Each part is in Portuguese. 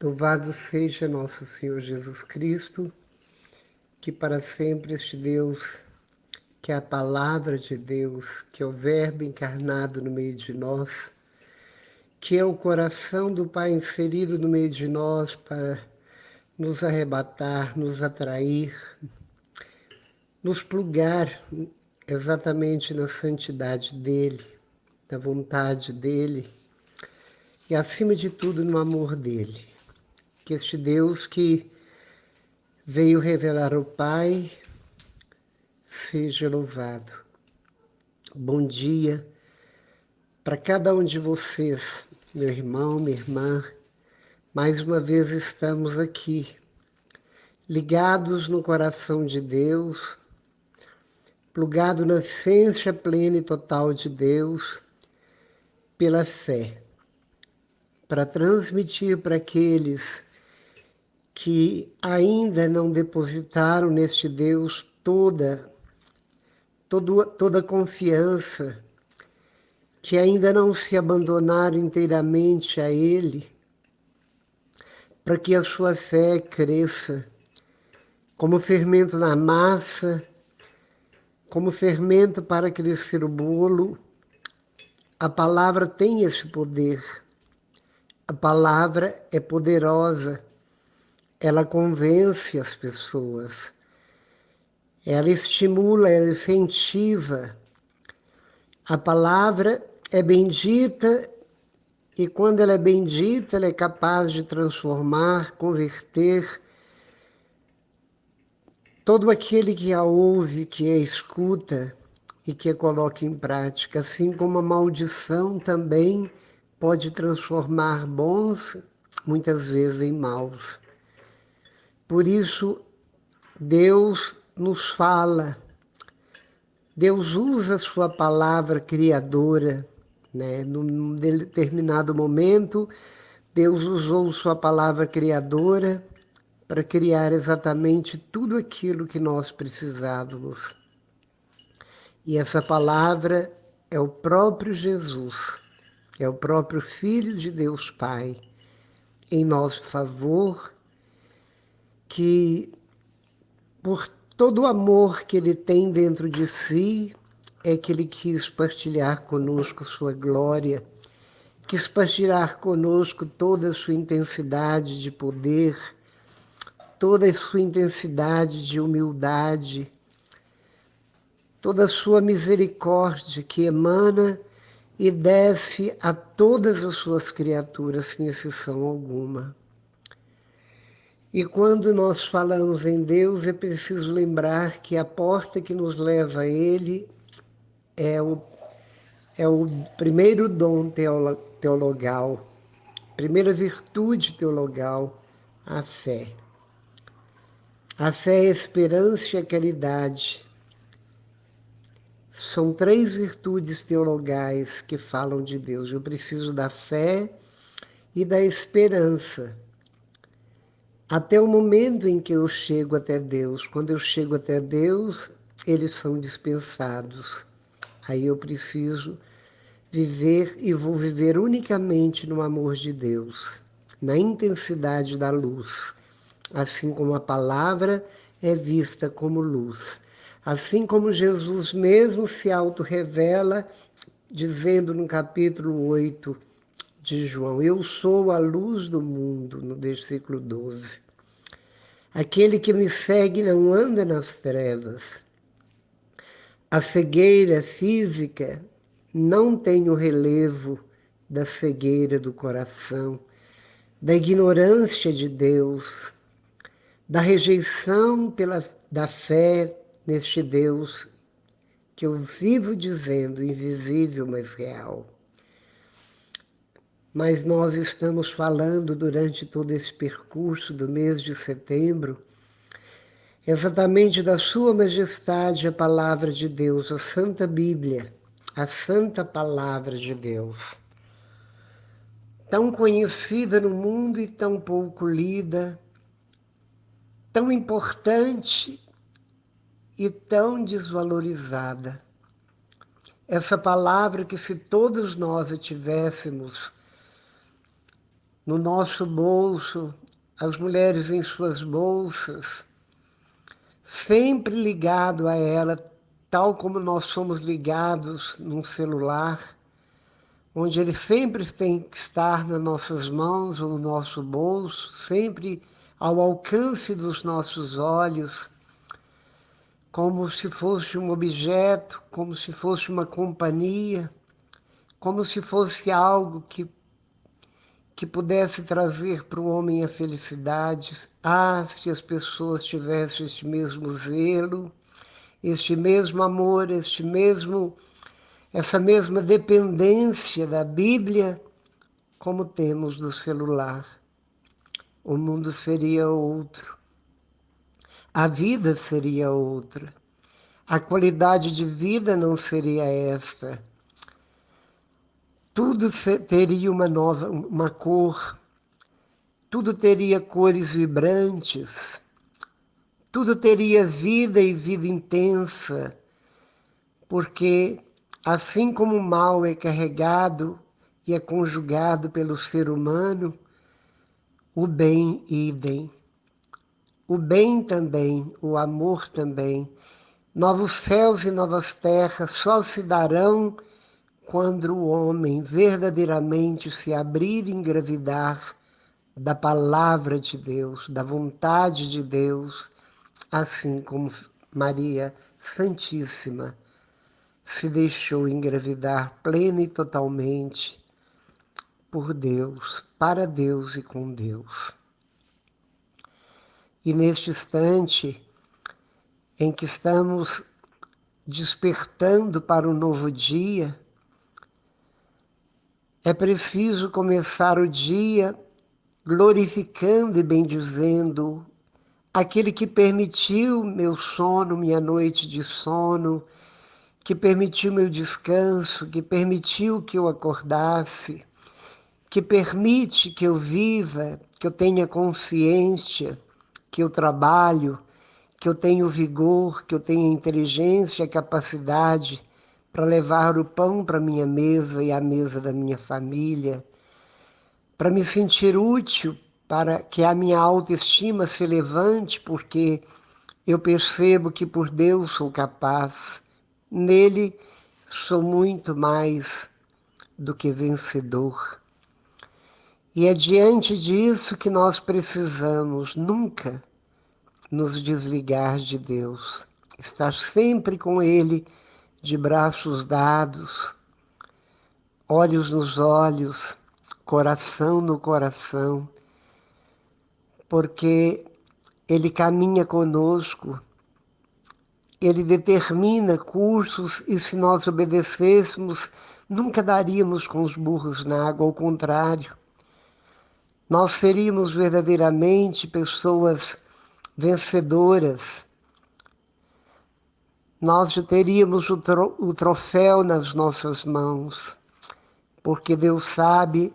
Louvado seja nosso Senhor Jesus Cristo, que para sempre este Deus, que é a palavra de Deus, que é o Verbo encarnado no meio de nós, que é o coração do Pai inserido no meio de nós para nos arrebatar, nos atrair, nos plugar exatamente na santidade dEle, na vontade dEle e, acima de tudo, no amor dEle. Que este Deus que veio revelar o Pai seja louvado. Bom dia para cada um de vocês, meu irmão, minha irmã. Mais uma vez estamos aqui, ligados no coração de Deus, plugado na essência plena e total de Deus, pela fé, para transmitir para aqueles que ainda não depositaram neste Deus toda a confiança, que ainda não se abandonaram inteiramente a Ele, para que a sua fé cresça como fermento na massa, como fermento para crescer o bolo. A palavra tem esse poder. A palavra é poderosa. Ela convence as pessoas. Ela estimula, ela incentiva. A palavra é bendita e quando ela é bendita, ela é capaz de transformar, converter todo aquele que a ouve, que a escuta e que a coloca em prática, assim como a maldição também pode transformar bons, muitas vezes, em maus. Por isso, Deus nos fala, Deus usa a sua palavra criadora, né? Num determinado momento, Deus usou sua palavra criadora para criar exatamente tudo aquilo que nós precisávamos. E essa palavra é o próprio Jesus, é o próprio Filho de Deus Pai, em nosso favor, que por todo o amor que Ele tem dentro de si, é que Ele quis partilhar conosco sua glória, quis partilhar conosco toda a sua intensidade de poder, toda a sua intensidade de humildade, toda a sua misericórdia que emana e desce a todas as suas criaturas, sem exceção alguma. E quando nós falamos em Deus, é preciso lembrar que a porta que nos leva a Ele é o primeiro dom teologal, primeira virtude teologal, a fé. A fé é a esperança e a caridade. São três virtudes teologais que falam de Deus. Eu preciso da fé e da esperança. Até o momento em que eu chego até Deus. Quando eu chego até Deus, eles são dispensados. Aí eu preciso viver e vou viver unicamente no amor de Deus, na intensidade da luz. Assim como a palavra é vista como luz. Assim como Jesus mesmo se auto-revela, dizendo no capítulo 8 de João, eu sou a luz do mundo, no versículo 12. Aquele que me segue não anda nas trevas. A cegueira física não tem o relevo da cegueira do coração, da ignorância de Deus, da rejeição da fé neste Deus que eu vivo dizendo invisível, mas real. Mas nós estamos falando durante todo esse percurso do mês de setembro exatamente da Sua Majestade, a Palavra de Deus, a Santa Bíblia, a Santa Palavra de Deus. Tão conhecida no mundo e tão pouco lida, tão importante e tão desvalorizada. Essa palavra que, se todos nós a tivéssemos no nosso bolso, as mulheres em suas bolsas, sempre ligado a ela, tal como nós somos ligados num celular, onde ele sempre tem que estar nas nossas mãos ou no nosso bolso, sempre ao alcance dos nossos olhos, como se fosse um objeto, como se fosse uma companhia, como se fosse algo que pudesse trazer para o homem a felicidade. Ah, se as pessoas tivessem este mesmo zelo, este mesmo amor, essa mesma dependência da Bíblia, como temos do celular. O mundo seria outro, a vida seria outra, a qualidade de vida não seria esta. Tudo teria uma cor, tudo teria cores vibrantes, tudo teria vida e vida intensa, porque assim como o mal é carregado e é conjugado pelo ser humano, o bem idem. O bem também, o amor também. Novos céus e novas terras só se darão quando o homem verdadeiramente se abrir e engravidar da palavra de Deus, da vontade de Deus, assim como Maria Santíssima se deixou engravidar plena e totalmente por Deus, para Deus e com Deus. E neste instante em que estamos despertando para um novo dia, é preciso começar o dia glorificando e bendizendo aquele que permitiu meu sono, minha noite de sono, que permitiu meu descanso, que permitiu que eu acordasse, que permite que eu viva, que eu tenha consciência, que eu trabalho, que eu tenho vigor, que eu tenho inteligência, capacidade para levar o pão para minha mesa e a mesa da minha família, para me sentir útil, para que a minha autoestima se levante, porque eu percebo que por Deus sou capaz, nele sou muito mais do que vencedor. E é diante disso que nós precisamos nunca nos desligar de Deus, estar sempre com Ele, de braços dados, olhos nos olhos, coração no coração, porque Ele caminha conosco, Ele determina cursos e se nós obedecêssemos, nunca daríamos com os burros na água, ao contrário. Nós seríamos verdadeiramente pessoas vencedoras. Nós já teríamos o troféu nas nossas mãos, porque Deus sabe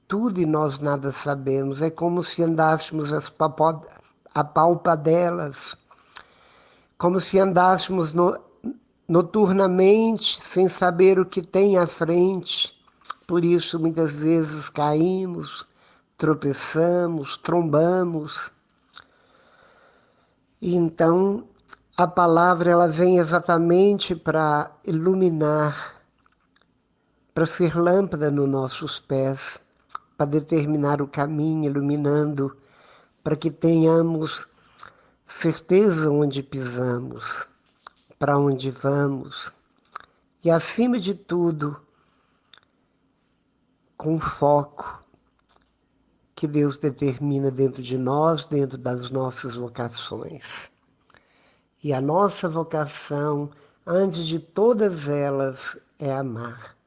tudo e nós nada sabemos. É como se andássemos a palpadelas, como se andássemos noturnamente, sem saber o que tem à frente. Por isso, muitas vezes caímos, tropeçamos, trombamos. E então, a palavra ela vem exatamente para iluminar, para ser lâmpada nos nossos pés, para determinar o caminho, iluminando, para que tenhamos certeza onde pisamos, para onde vamos. E, acima de tudo, com foco que Deus determina dentro de nós, dentro das nossas vocações. E a nossa vocação, antes de todas elas, é amar.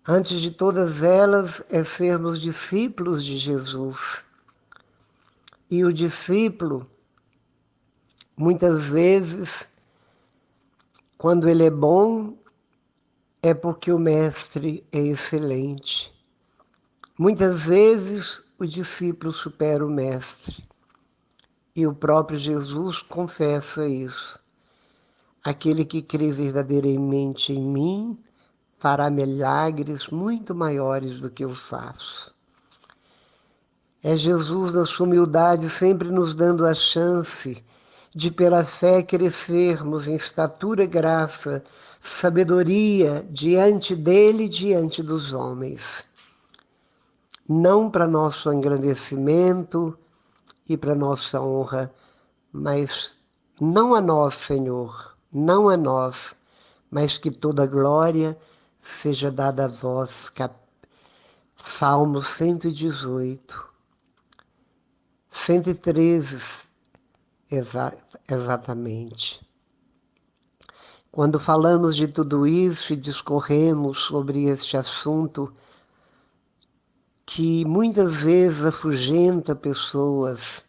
Antes de todas elas, é sermos discípulos de Jesus. E o discípulo, muitas vezes, quando ele é bom, é porque o mestre é excelente. Muitas vezes, o discípulo supera o mestre. E o próprio Jesus confessa isso. Aquele que crê verdadeiramente em mim fará milagres muito maiores do que eu faço. É Jesus, na sua humildade, sempre nos dando a chance de, pela fé, crescermos em estatura, graça, sabedoria diante dele e diante dos homens. Não para nosso engrandecimento e para nossa honra, mas não a nós, Senhor, não a nós, mas que toda glória seja dada a vós. Salmo 118, 113, exatamente. Quando falamos de tudo isso e discorremos sobre este assunto que muitas vezes afugenta pessoas,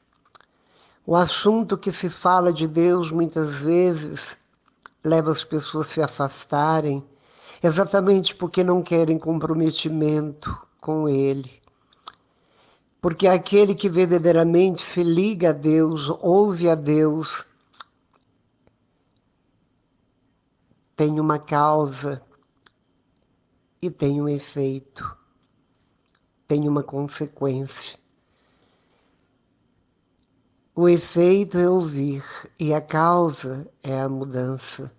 o assunto que se fala de Deus muitas vezes leva as pessoas a se afastarem, exatamente porque não querem comprometimento com Ele. Porque aquele que verdadeiramente se liga a Deus, ouve a Deus, tem uma causa e tem um efeito, tem uma consequência. O efeito é ouvir e a causa é a mudança.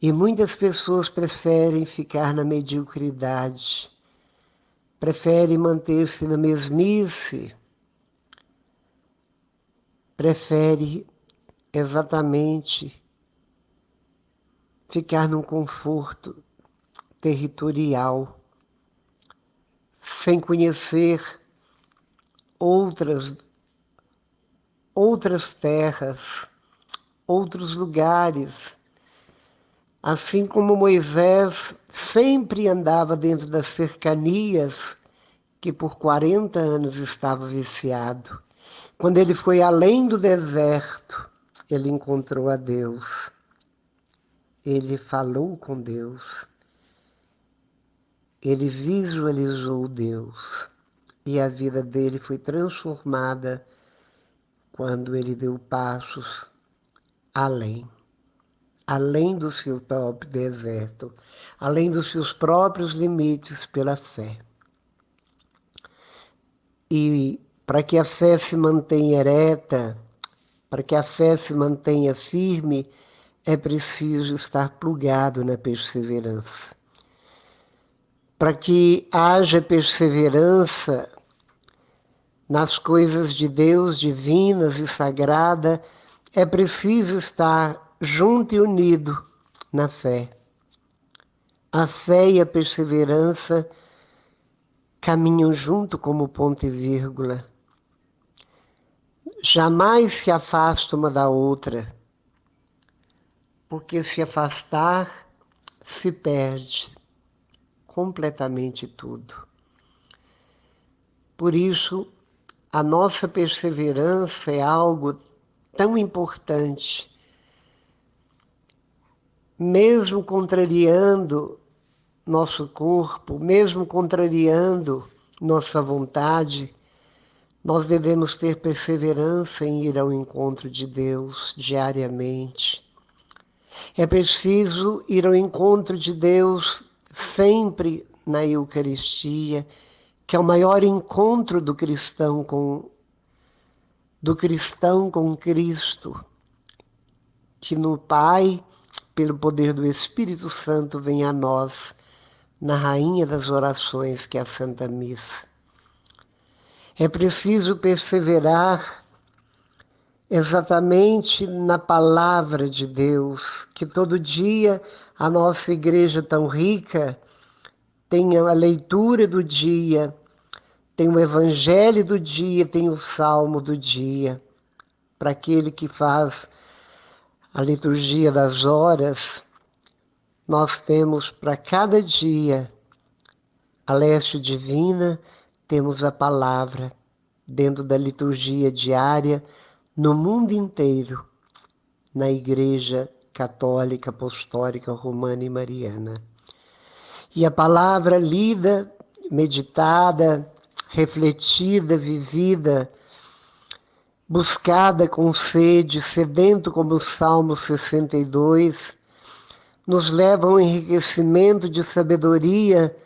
E muitas pessoas preferem ficar na mediocridade, preferem manter-se na mesmice, preferem exatamente ficar num conforto territorial, sem conhecer outras terras, outros lugares. Assim como Moisés sempre andava dentro das cercanias que por 40 anos estava viciado. Quando ele foi além do deserto, ele encontrou a Deus. Ele falou com Deus. Ele visualizou Deus. E a vida dele foi transformada quando ele deu passos além do seu próprio deserto, além dos seus próprios limites pela fé. E para que a fé se mantenha ereta, para que a fé se mantenha firme, é preciso estar plugado na perseverança. Para que haja perseverança nas coisas de Deus divinas e sagradas, é preciso estar junto e unido na fé. A fé e a perseverança caminham junto como ponto e vírgula. Jamais se afasta uma da outra, porque se afastar se perde completamente tudo. Por isso, a nossa perseverança é algo tão importante. Mesmo contrariando nosso corpo, mesmo contrariando nossa vontade, nós devemos ter perseverança em ir ao encontro de Deus diariamente. É preciso ir ao encontro de Deus sempre na Eucaristia, que é o maior encontro do cristão com Cristo, que no Pai, pelo poder do Espírito Santo, vem a nós, na rainha das orações, que é a Santa Missa. É preciso perseverar exatamente na palavra de Deus, que todo dia a nossa igreja tão rica tenha a leitura do dia, tem o evangelho do dia, tem o salmo do dia. Para aquele que faz a liturgia das horas, nós temos para cada dia a leste divina, temos a palavra dentro da liturgia diária no mundo inteiro, na Igreja Católica, Apostólica, Romana e Mariana. E a palavra lida, meditada, refletida, vivida, buscada com sede, sedento como o Salmo 62, nos leva a um enriquecimento de sabedoria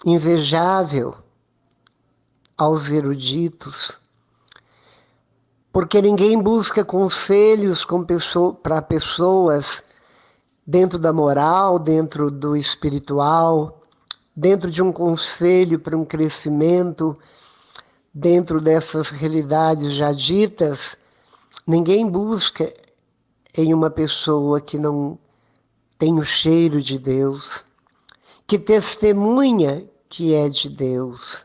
invejável. aos eruditos, porque ninguém busca conselhos para pessoas dentro da moral, dentro do espiritual, dentro de um conselho para um crescimento, dentro dessas realidades já ditas. Ninguém busca em uma pessoa que não tem o cheiro de Deus, que testemunha que é de Deus.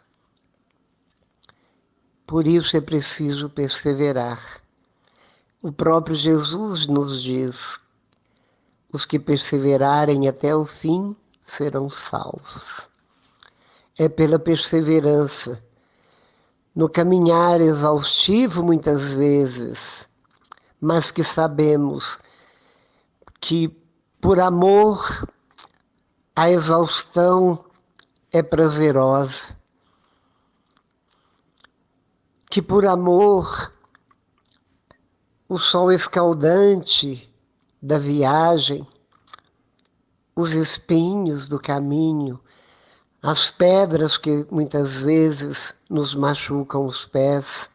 Por isso é preciso perseverar. O próprio Jesus nos diz: os que perseverarem até o fim serão salvos. É pela perseverança, no caminhar exaustivo muitas vezes, mas que sabemos que por amor a exaustão é prazerosa, que por amor o sol escaldante da viagem, os espinhos do caminho, as pedras que muitas vezes nos machucam os pés,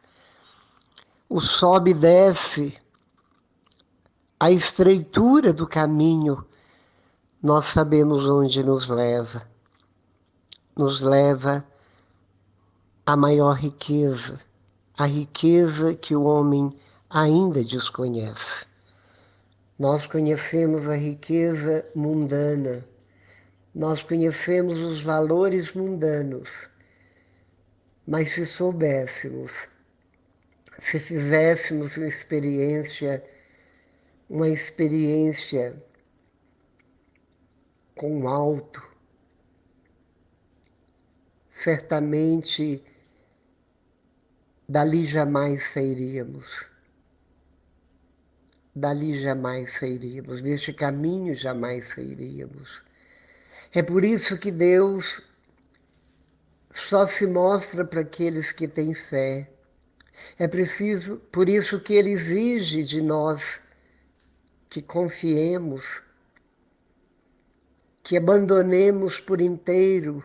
o sobe e desce, a estreitura do caminho, nós sabemos onde nos leva. Nos leva à maior riqueza, a riqueza que o homem ainda desconhece. Nós conhecemos a riqueza mundana, nós conhecemos os valores mundanos, mas se soubéssemos, se fizéssemos uma experiência com o alto, certamente dali jamais sairíamos. Dali jamais sairíamos, deste caminho jamais sairíamos. É por isso que Deus só se mostra para aqueles que têm fé. Por isso que Ele exige de nós que confiemos, que abandonemos por inteiro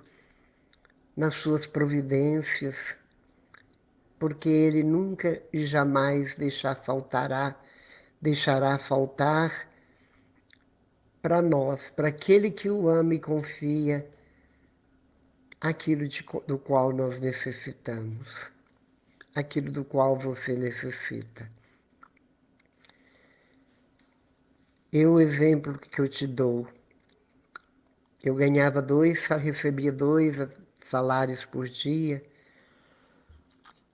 nas suas providências, porque Ele nunca e jamais deixará faltar para nós, para aquele que o ama e confia, aquilo do qual nós necessitamos, aquilo do qual você necessita. O exemplo que eu te dou, eu recebia 2 salários por dia,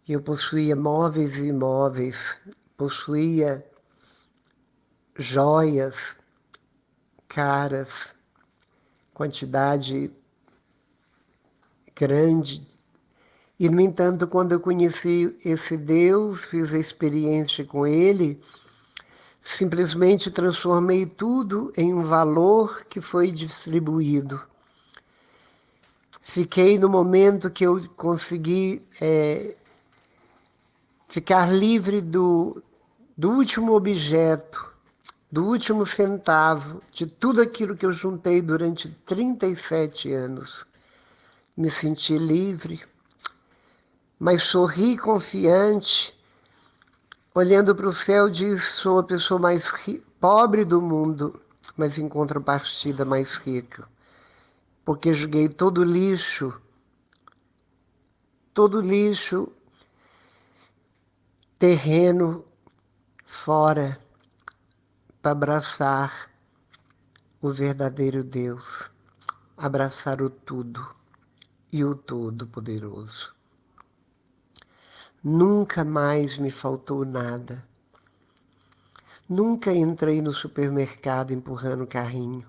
e eu possuía móveis e imóveis, possuía joias caras, quantidade grande. E, no entanto, quando eu conheci esse Deus, fiz a experiência com Ele, simplesmente transformei tudo em um valor que foi distribuído. Fiquei no momento que eu consegui ficar livre do último objeto, do último centavo, de tudo aquilo que eu juntei durante 37 anos. Me senti livre, mas sorri confiante, olhando para o céu, disse: sou a pessoa mais pobre do mundo, mas em contrapartida mais rica, porque joguei todo lixo terreno fora para abraçar o verdadeiro Deus, abraçar o tudo e o Todo-Poderoso. Nunca mais me faltou nada. Nunca entrei no supermercado empurrando carrinho.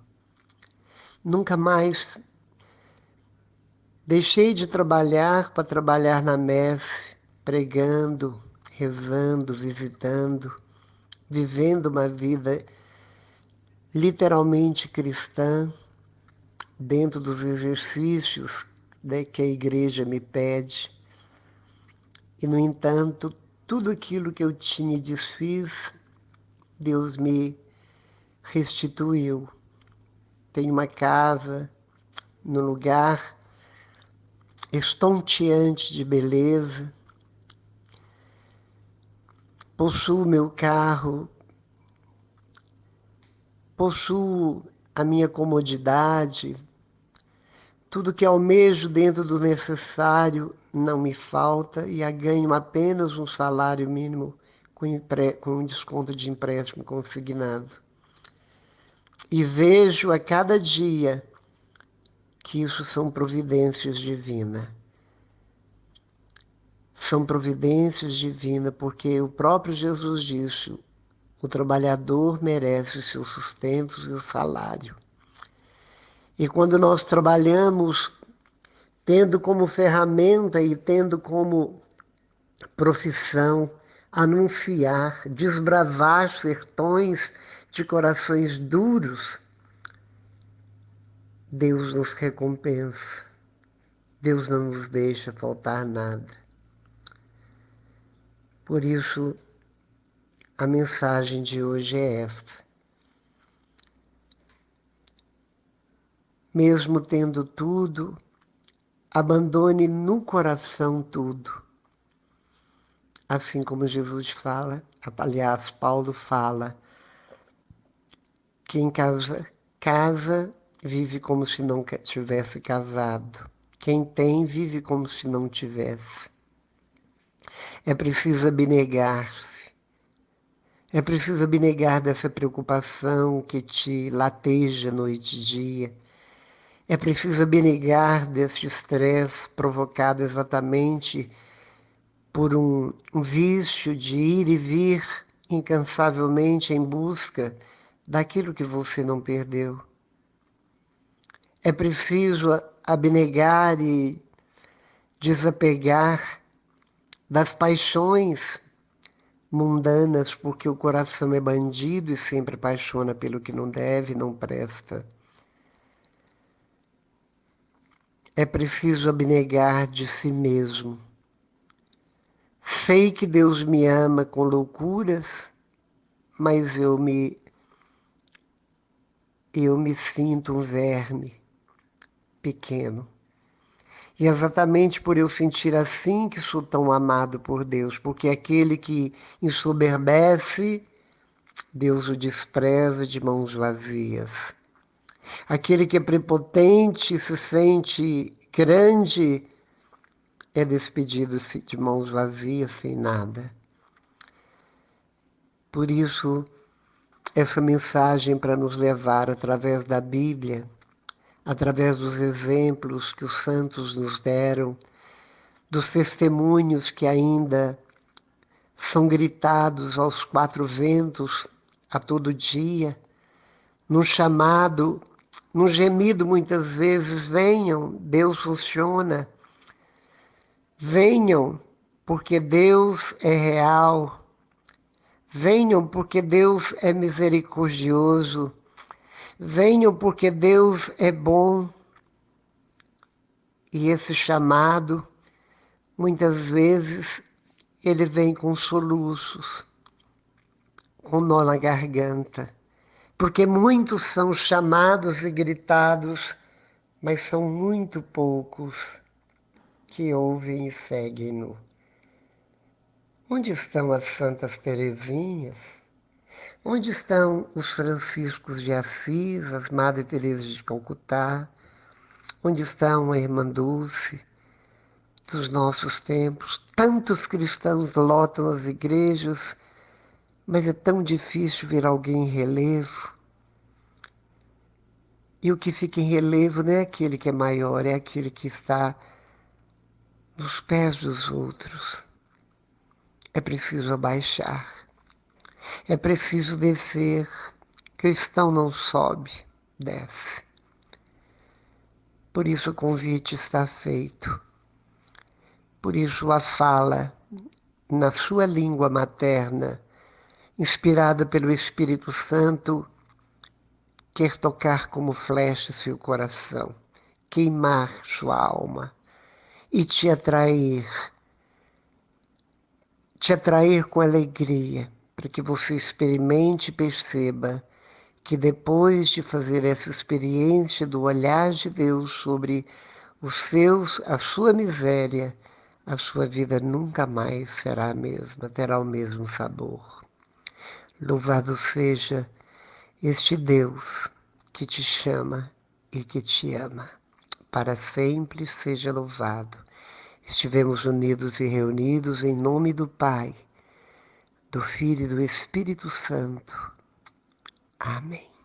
Nunca mais deixei de trabalhar para trabalhar na messe, pregando, rezando, visitando, vivendo uma vida literalmente cristã, dentro dos exercícios que a igreja me pede. E, no entanto, tudo aquilo que eu tinha e desfiz, Deus me restituiu. Tenho uma casa no lugar estonteante de beleza. Possuo meu carro, possuo a minha comodidade, tudo que almejo dentro do necessário não me falta e ganho apenas um salário mínimo com um desconto de empréstimo consignado. E vejo a cada dia que isso são providências divinas. São providências divinas porque o próprio Jesus disse: o trabalhador merece o seu sustento e o salário. E quando nós trabalhamos tendo como ferramenta e tendo como profissão anunciar, desbravar sertões de corações duros, Deus nos recompensa. Deus não nos deixa faltar nada. Por isso, a mensagem de hoje é esta. Mesmo tendo tudo, abandone no coração tudo. Assim como Jesus fala, aliás, Paulo fala, quem casa vive como se não tivesse casado. Quem tem, vive como se não tivesse. É preciso abnegar-se. É preciso abnegar dessa preocupação que te lateja noite e dia. É preciso abnegar desse estresse provocado exatamente por um vício de ir e vir incansavelmente em busca daquilo que você não perdeu. É preciso abnegar e desapegar das paixões mundanas, porque o coração é bandido e sempre apaixona pelo que não deve, não presta. É preciso abnegar de si mesmo. Sei que Deus me ama com loucuras, mas eu me sinto um verme pequeno. E é exatamente por eu sentir assim que sou tão amado por Deus, porque aquele que ensoberbece, Deus o despreza de mãos vazias. Aquele que é prepotente e se sente grande, é despedido de mãos vazias, sem nada. Por isso, essa mensagem para nos levar através da Bíblia, através dos exemplos que os santos nos deram, dos testemunhos que ainda são gritados aos quatro ventos a todo dia, num chamado, num gemido muitas vezes: venham, Deus funciona. Venham, porque Deus é real. Venham, porque Deus é misericordioso. Venham, porque Deus é bom. E esse chamado, muitas vezes, ele vem com soluços, com nó na garganta. Porque muitos são chamados e gritados, mas são muito poucos que ouvem e seguem-no. Onde estão as Santas Teresinhas? Onde estão os Franciscos de Assis, as Madre Teresa de Calcutá? Onde estão a Irmã Dulce dos nossos tempos? Tantos cristãos lotam as igrejas, mas é tão difícil ver alguém em relevo. E o que fica em relevo não é aquele que é maior, é aquele que está nos pés dos outros. É preciso abaixar. É preciso descer. Cristão não sobe, desce. Por isso o convite está feito. Por isso a fala, na sua língua materna, inspirada pelo Espírito Santo, quer tocar como flecha seu coração, queimar sua alma e te atrair com alegria, para que você experimente e perceba que depois de fazer essa experiência do olhar de Deus sobre a sua miséria, a sua vida nunca mais será a mesma, terá o mesmo sabor. Louvado seja este Deus que te chama e que te ama. Para sempre seja louvado. Estivemos unidos e reunidos em nome do Pai, do Filho e do Espírito Santo. Amém.